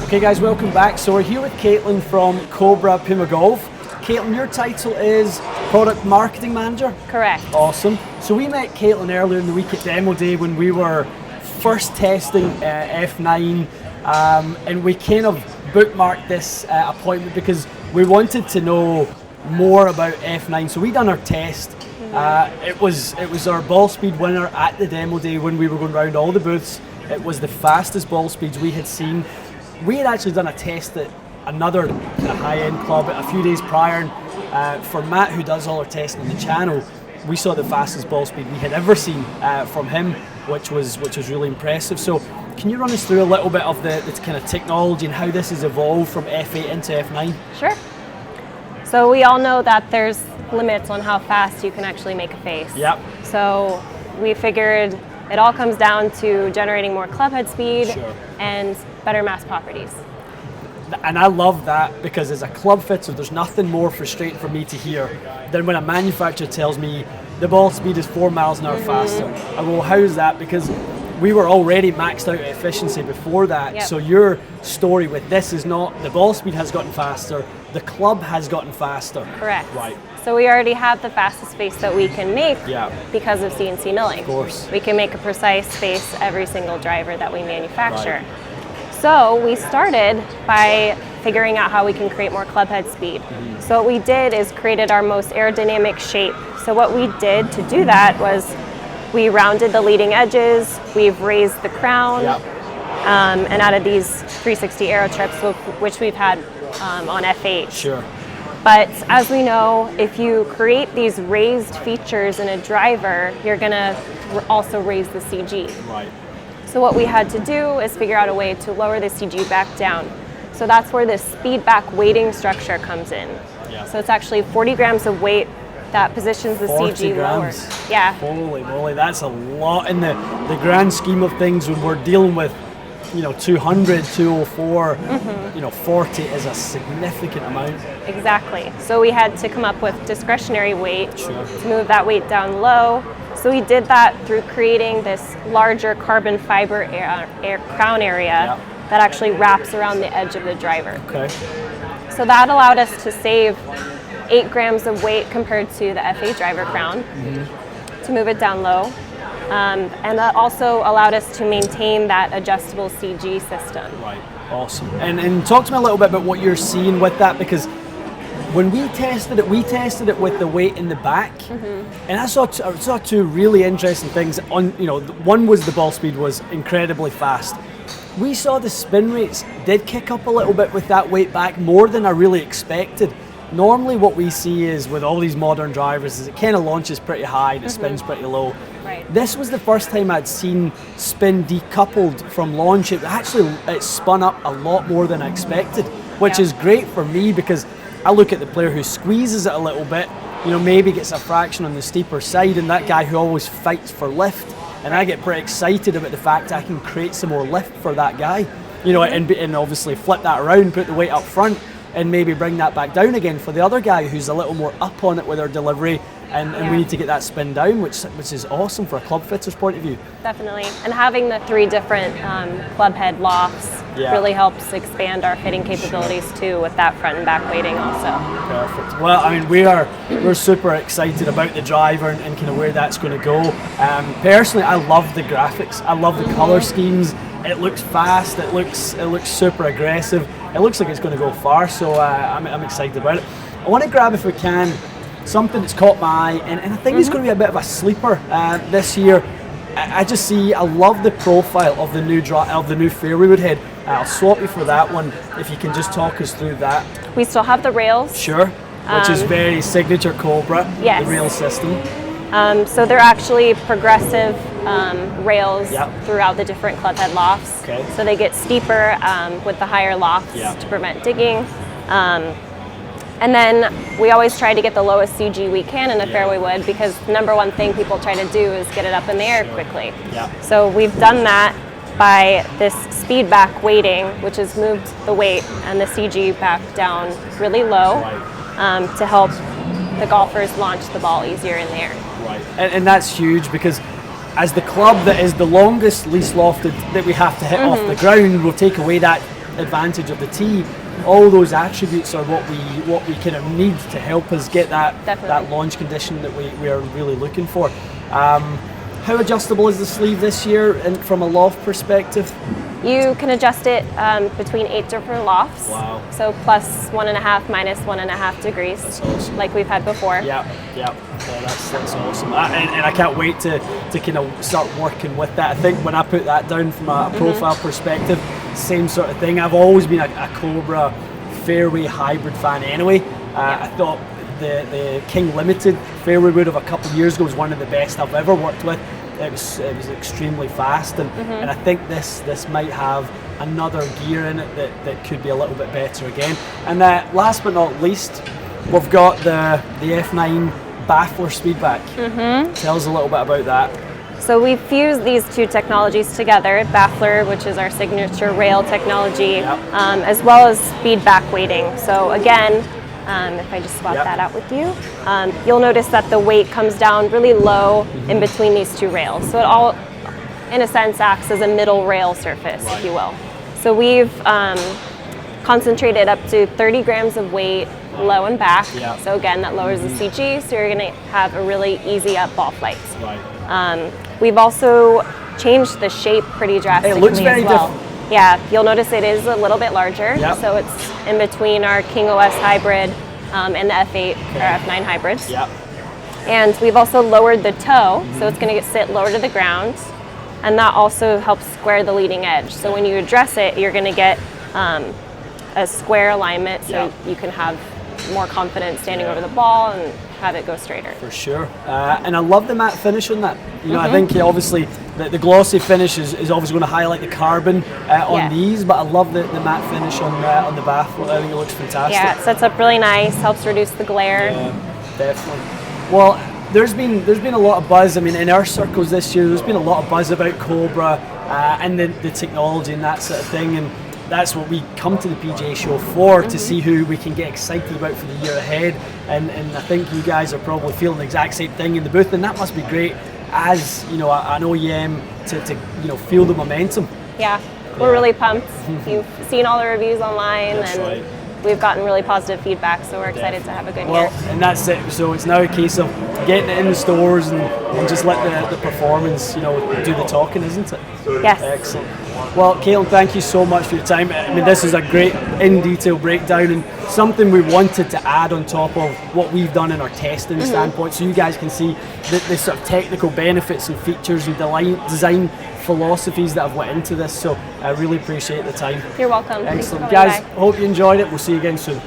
Okay guys, welcome back. So we're here with Caitlin from Cobra Puma Golf. Caitlin, your title is Product Marketing Manager? Correct. Awesome. So we met Caitlin earlier in the week at Demo Day when we were first testing F9, and we kind of bookmarked this appointment because we wanted to know more about F9. So we done our test. It was our ball speed winner at the Demo Day when we were going around all the booths. It was the fastest ball speeds we had seen. We had actually done a test at another high-end club a few days prior. For Matt, who does all our testing on the channel, we saw the fastest ball speed we had ever seen from him, which was really impressive. So can you run us through a little bit of the kind of technology and how this has evolved from F8 into F9? Sure. So we all know that there's limits on how fast you can actually make a face. Yep. So we figured it all comes down to generating more club head speed and better mass properties. And I love that because as a club fitter, there's nothing more frustrating for me to hear than when a manufacturer tells me the ball speed is 4 miles an hour faster. I go, well, how is that? Because we were already maxed out at efficiency before that. Yep. So your story with this is not the ball speed has gotten faster, the club has gotten faster. Correct. Right. So we already have the fastest face that we can make because of CNC milling. Of course. We can make a precise face every single driver that we manufacture. Right. So we started by figuring out how we can create more club head speed. So what we did is created our most aerodynamic shape. So what we did to do that was we rounded the leading edges, we've raised the crown, and added these 360 aero trips, which we've had on F8. Sure. But as we know, if you create these raised features in a driver, you're gonna also raise the CG. Right. So what we had to do is figure out a way to lower the CG back down. So that's where this speed back weighting structure comes in. Yeah. So it's actually 40 grams of weight that positions the 40 CG grams. lower. Yeah. Holy moly, that's a lot in the grand scheme of things when we're dealing with 200, 204, 40 is a significant amount. Exactly. So we had to come up with discretionary weight to move that weight down low. So we did that through creating this larger carbon fiber crown area that actually wraps around the edge of the driver. Okay. So that allowed us to save 8 grams of weight compared to the F8 driver crown to move it down low. And that also allowed us to maintain that adjustable CG system. Right, awesome. And talk to me a little bit about what you're seeing with that, because when we tested it with the weight in the back, and I saw two really interesting things. One was the ball speed was incredibly fast. We saw the spin rates did kick up a little bit with that weight back, more than I really expected. Normally what we see is with all these modern drivers is it kind of launches pretty high and it spins pretty low. Right. This was the first time I'd seen spin decoupled from launch. It spun up a lot more than I expected, which is great for me because I look at the player who squeezes it a little bit, maybe gets a fraction on the steeper side, and that guy who always fights for lift. And I get pretty excited about the fact I can create some more lift for that guy, and obviously flip that around, put the weight up front, and maybe bring that back down again for the other guy who's a little more up on it with their delivery, and we need to get that spin down, which is awesome for a club fitter's point of view. Definitely, and having the 3 different club head lofts really helps expand our fitting capabilities too, with that front and back weighting also. Perfect. Well, I mean, we're super excited about the driver and kind of where that's going to go. Personally, I love the graphics. I love the color schemes. It looks fast. It looks super aggressive. It looks like it's going to go far. So I'm excited about it. I want to grab, if we can, something that's caught my eye, and I think it's going to be a bit of a sleeper this year. I love the profile of the new fairway wood head. I'll swap you for that one if you can just talk us through that. We still have the rails. Sure, which is very signature Cobra, the rail system. So they're actually progressive rails throughout the different club head lofts. Okay. So they get steeper with the higher lofts to prevent digging. And then we always try to get the lowest CG we can in a fairway wood, because the number one thing people try to do is get it up in the air quickly. So we've done that by this speed back weighting, which has moved the weight and the CG back down really low to help the golfers launch the ball easier in the air. Right, and that's huge, because as the club that is the longest, least lofted that we have to hit off the ground, we'll take away that advantage of the tea, all those attributes are what we kind of need to help us get that launch condition that we are really looking for. How adjustable is the sleeve this year, and from a loft perspective? You can adjust it between 8 different lofts. Wow. So plus 1.5, minus 1.5 degrees. That's awesome. Like we've had before. Yeah. That's awesome. And I can't wait to kind of start working with that. I think when I put that down from a profile perspective, same sort of thing. I've always been a Cobra fairway hybrid fan anyway. I thought the King Limited fairway wood of a couple of years ago was one of the best I've ever worked with. It was extremely fast, and I think this might have another gear in it that could be a little bit better again. And last but not least, we've got the F9 baffler speedback. Tell us a little bit about that. So we've fused these two technologies together, baffler, which is our signature rail technology, as well as feedback weighting. So again, if I just swap that out with you, you'll notice that the weight comes down really low in between these two rails. So it all, in a sense, acts as a middle rail surface, if you will. So we've concentrated up to 30 grams of weight low and back. So again, that lowers the CG, so you're going to have a really easy up ball flight. We've also changed the shape pretty drastically. It looks very as well. different. Yeah, you'll notice it is a little bit larger. So it's in between our King OS hybrid and the F8 or F9 hybrids. And we've also lowered the toe, so it's going to sit lower to the ground, and that also helps square the leading edge. So when you address it, you're going to get a square alignment, so you can have more confidence standing over the ball and have it go straighter. For sure. And I love the matte finish on that. You know, I think obviously the glossy finish is obviously going to highlight the carbon on these, but I love the matte finish on the baffle. I think it looks fantastic. Yeah, it sets up really nice, helps reduce the glare. Yeah, definitely. Well, there's been a lot of buzz. I mean, in our circles this year, there's been a lot of buzz about Cobra and the technology and that sort of thing, and that's what we come to the PGA show for, to see who we can get excited about for the year ahead. And I think you guys are probably feeling the exact same thing in the booth, and that must be great as, you know, an OEM to you know, feel the momentum. Yeah, we're really pumped. You've seen all the reviews online, and we've gotten really positive feedback, so we're excited to have a good year. Well, and that's it. So it's now a case of getting it in the stores and just let the performance, you know, do the talking, isn't it? Yes. Excellent. Well, Caitlin, thank you so much for your time. I mean, this is a great in-detail breakdown and something we wanted to add on top of what we've done in our testing standpoint, so you guys can see the sort of technical benefits and features and design philosophies that have went into this. So I really appreciate the time. You're welcome. Excellent. Thanks for coming Guys, by. hope you enjoyed it. We'll see you again soon.